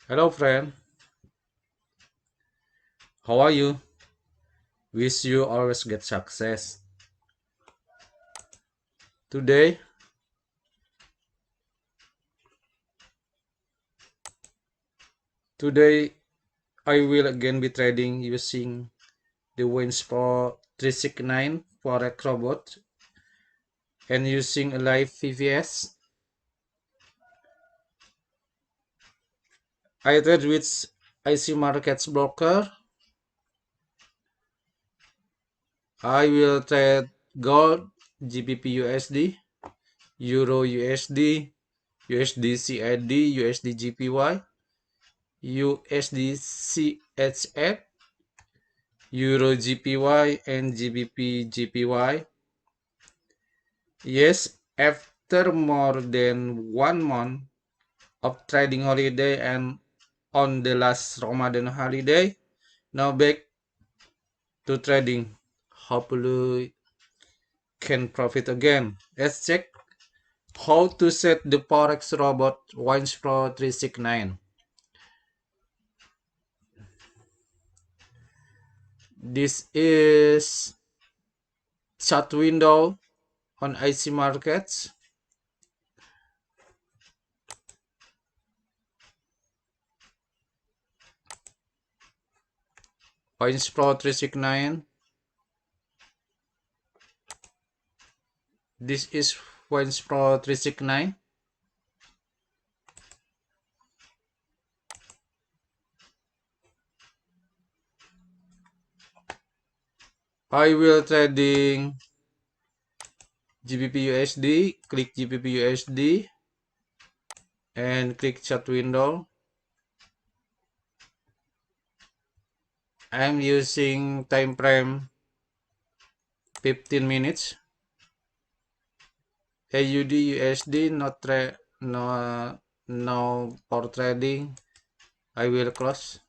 Hello friend, how are you? Wish you always get success. Today, today I will again be trading using the Wins Pro 369 Forex robot and using a live VVS. I trade with IcMarkets broker. I will trade gold, GBPUSD, Euro USD, USDCAD, USDGPY, USDCHF, EURJPY and GBPUSD. Yes, after more than 1 month of trading holiday and on the last Ramadan holiday, now back to trading. Hopefully can profit again. Let's check how to set the Forex robot Wins Pro 369. This is chat window on IcMarkets. Wins Pro 369. This is Wins Pro 369. I will trading GBPUSD, click GBPUSD and click chat window. I'm using time frame 15 minutes. AUD USD no for trading. I will close.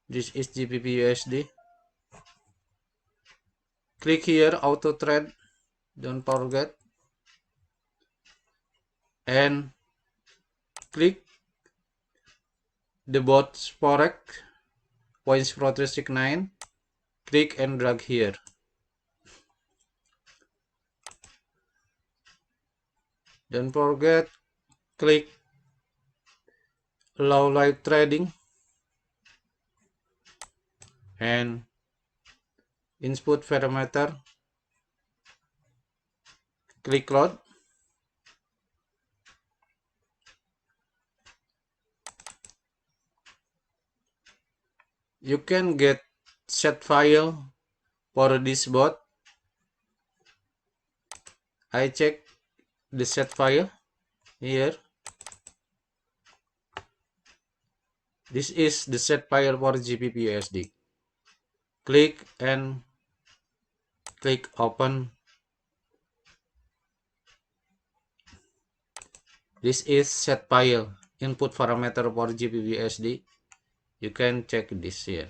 This is GBPUSD. Click here auto trade. Don't forget. And click the bot Forex Wins Pro 369. Click and drag here. Don't forget, click allow live trading and input parameter. Click load. You can get set file for this bot. I check the set file here. This is the set file for GBPUSD. Click and click open. This is set file input parameter for GBPUSD. You can check this here.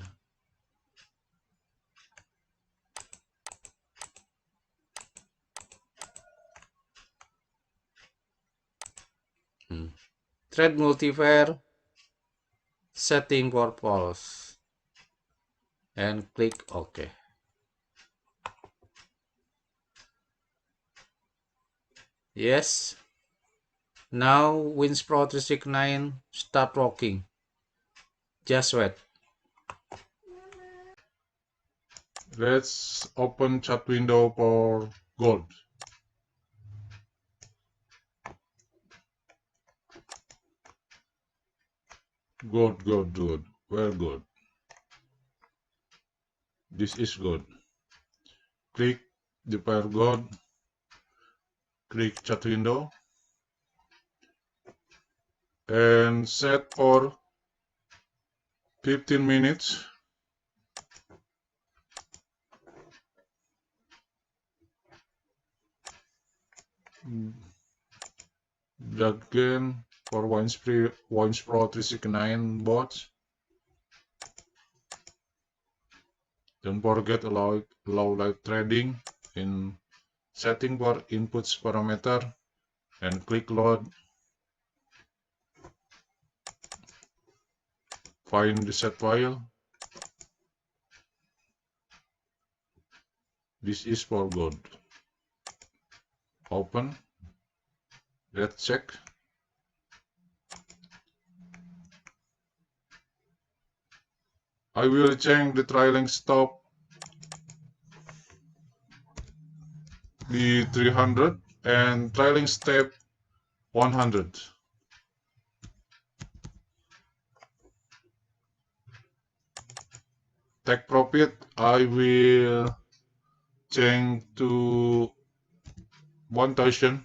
Trade multiplier setting for false and click OK. Yes. Now Wins Pro 369 start working. Just wait. Let's open chat window for gold. Good. Very good. This is good. Click the pair gold. Click chat window. And set for 15 minutes. Again for Wins Pro 369 bots. Don't forget allow live trading in setting for inputs parameter and click load. Find the set file. This is for gold. Open. Let's check. I will change the trailing stop the 300 and trailing step 100. Take profit, I will change to 1000.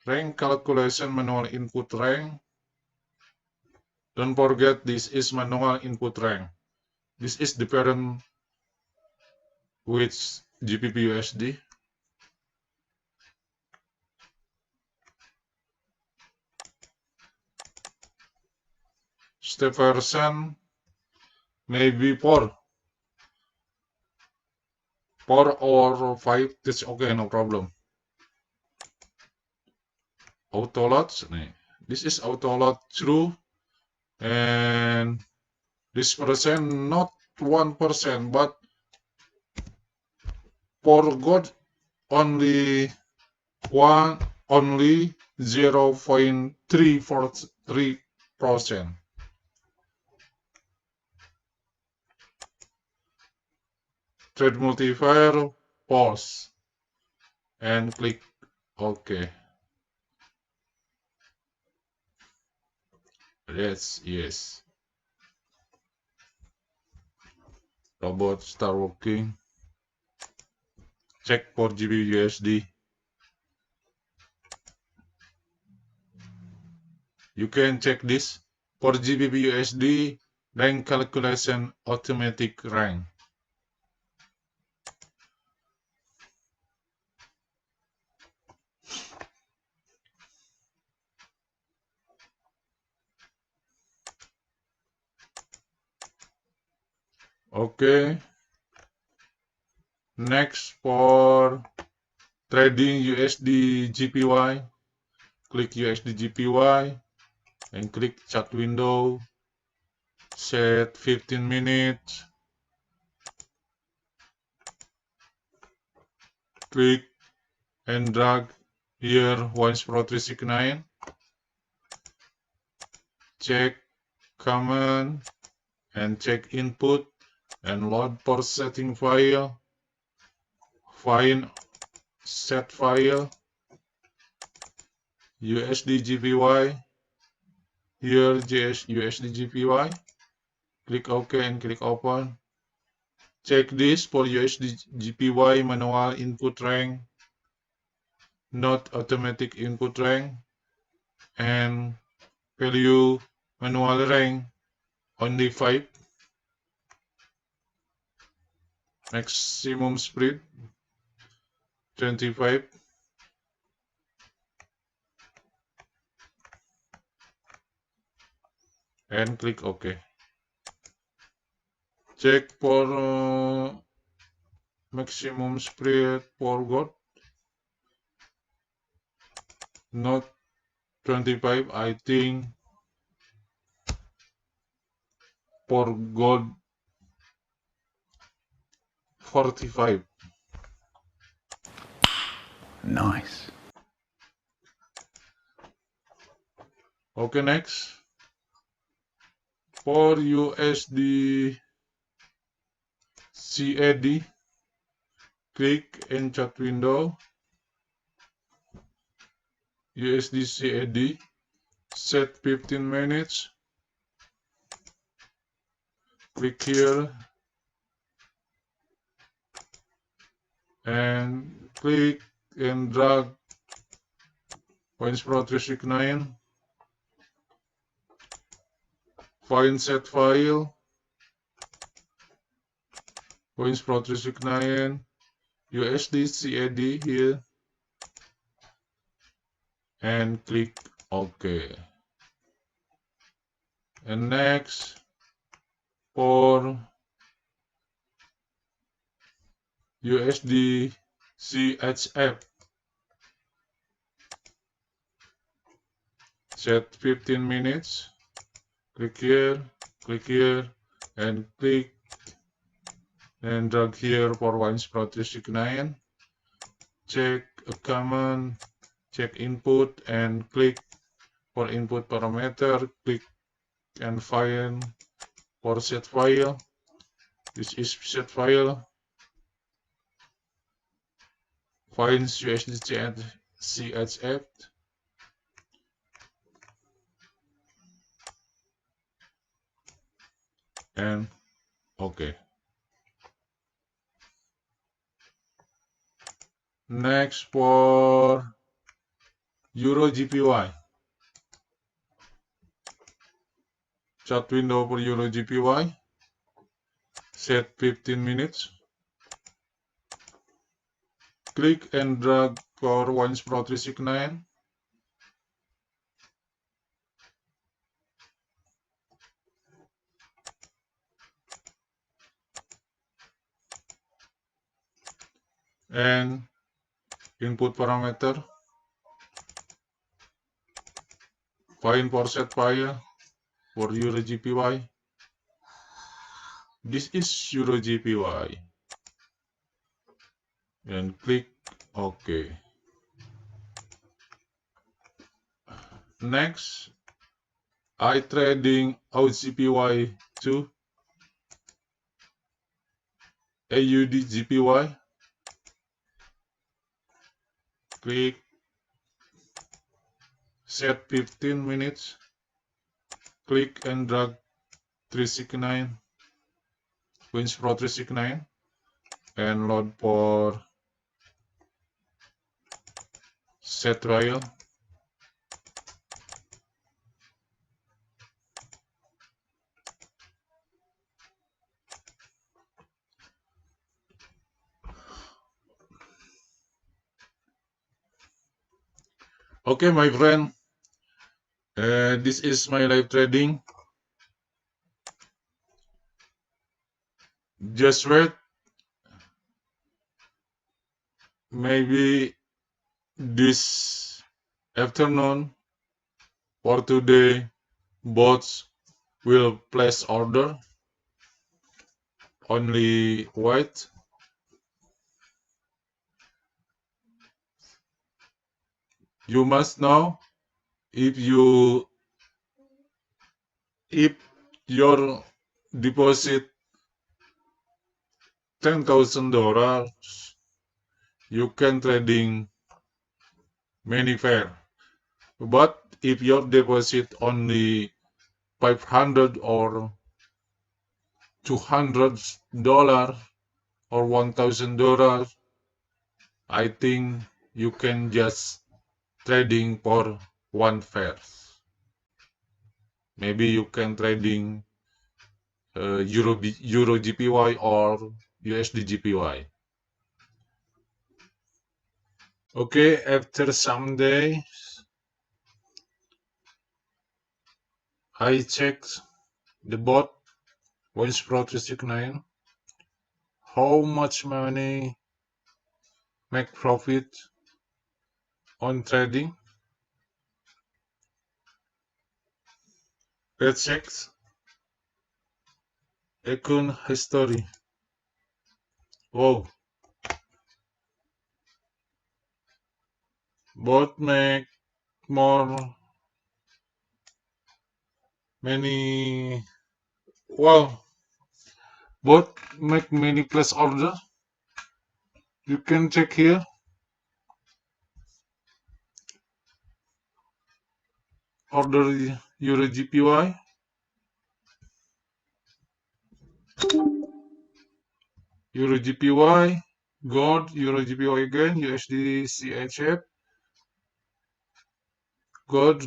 Rank calculation manual input rank. Don't forget, this is manual input rank. This is different with GBPUSD. Step version maybe 4 or 5. That's okay, no problem. Auto load. This is auto load through, and this percent not 1%, but for gold only 0.343%. Trade multiplier, pause, and click OK. Yes. Robot start working. Check for GBPUSD. You can check this for GBPUSD rank calculation automatic rank. Okay. Next, for trading USD GPY, click USD GPY and click chat window. Set 15 minutes. Click and drag here once Pro 369. Check command and check input and load for setting file. Find set file USD GPY. Here USD GPY. Click OK and click open. Check this for USD GPY manual input rank, not automatic input rank, and value manual rank only 5. Maximum spread 25. And click OK. Check for maximum spread for gold. Not 25, I think for gold 45. Nice. Okay, next. For USD CAD, click in chat window. USD CAD, set 15 minutes. Click here and click and drag Points Pro 369. Find set file. Points Pro 369. USD CAD here. And click OK. And next, for USD CHF, set 15 minutes, click here, and click and drag here for 1.39. Check a command, check input and click for input parameter, click and find for set file. This is set file. Finds USDCAD CHF and okay. Next for EURJPY. Chat window for EURJPY. Set 15 minutes. Click and drag for 1.369. And input parameter. Find for set file for EURJPY. This is EURJPY. And click OK. Next, iTrading to AUDGPY. Click set 15 minutes. Click and drag 369, Wins Pro 369, and load for set trial. Okay, my friend, this is my live trading. Just wait, maybe this afternoon or today bots will place order. Only wait. You must know if your deposit $10,000, you can trading many pair. But if your deposit only 500 or $200 or $1,000, I think you can just trading for one pair. Maybe you can trading EURJPY or USDGPY. Okay, after some days, I checked the bot Wins Pro 369. How much money make profit on trading? Let's check account history. Wow, bot make many bot make many plus order. You can check here. Order EURJPY. EURJPY, Gold, EURJPY again, USDCAD, Gold,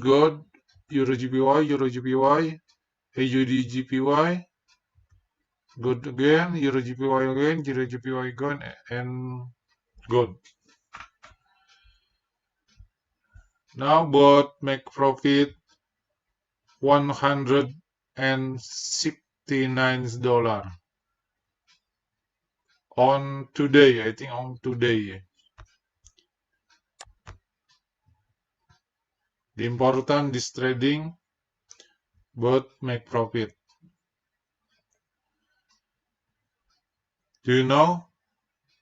EURJPY, AUDGPY, Gold again, EURJPY again, and Gold. Now bot make profit $169 on today. I think on today. The important this trading, both make profit. Do you know,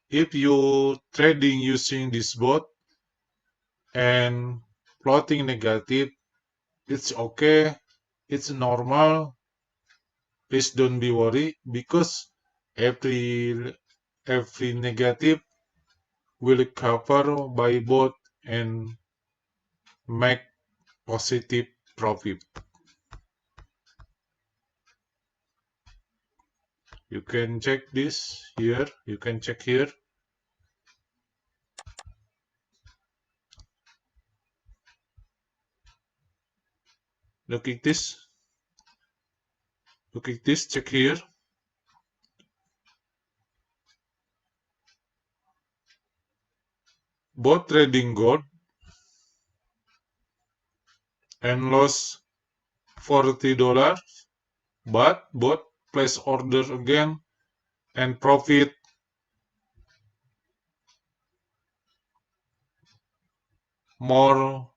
if you trading using this bot and plotting negative, it's okay, it's normal. Please don't be worried, because every negative will cover by bot and make positive profit. You can check this here. You can check here. Look at this. Look at this. Check here. Bot trading gold and lost $40, but bot place order again and profit more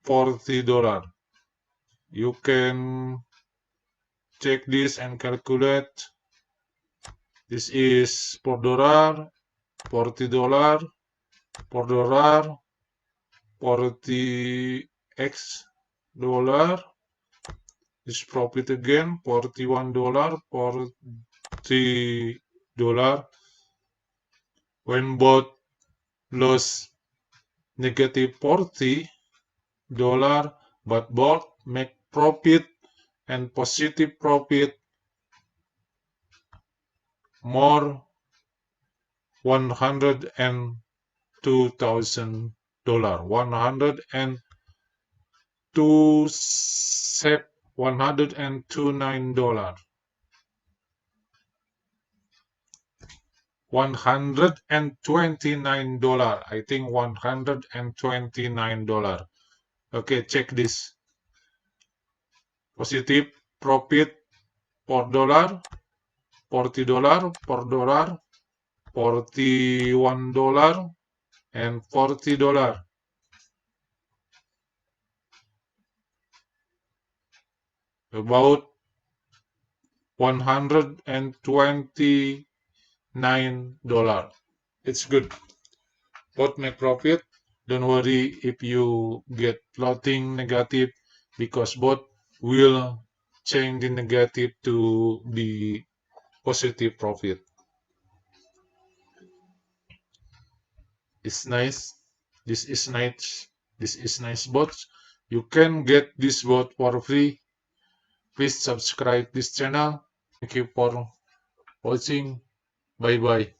$40. You can check this and calculate. This is per dollar, $40, per dollar, 40x dollar. This profit again, $41, $40. When bot lost negative $40, but bot make profit and positive profit more $102,000, $129. $129. I think $129. Okay, check this. Positive profit per dollar, $40 per dollar, $41 and $40. About $129. It's good. Both make profit. Don't worry if you get floating negative, because both will change the negative to the positive profit. It's nice. This is nice. This is nice bot. You can get this bot for free. Please subscribe this channel. Thank you for watching. Bye bye.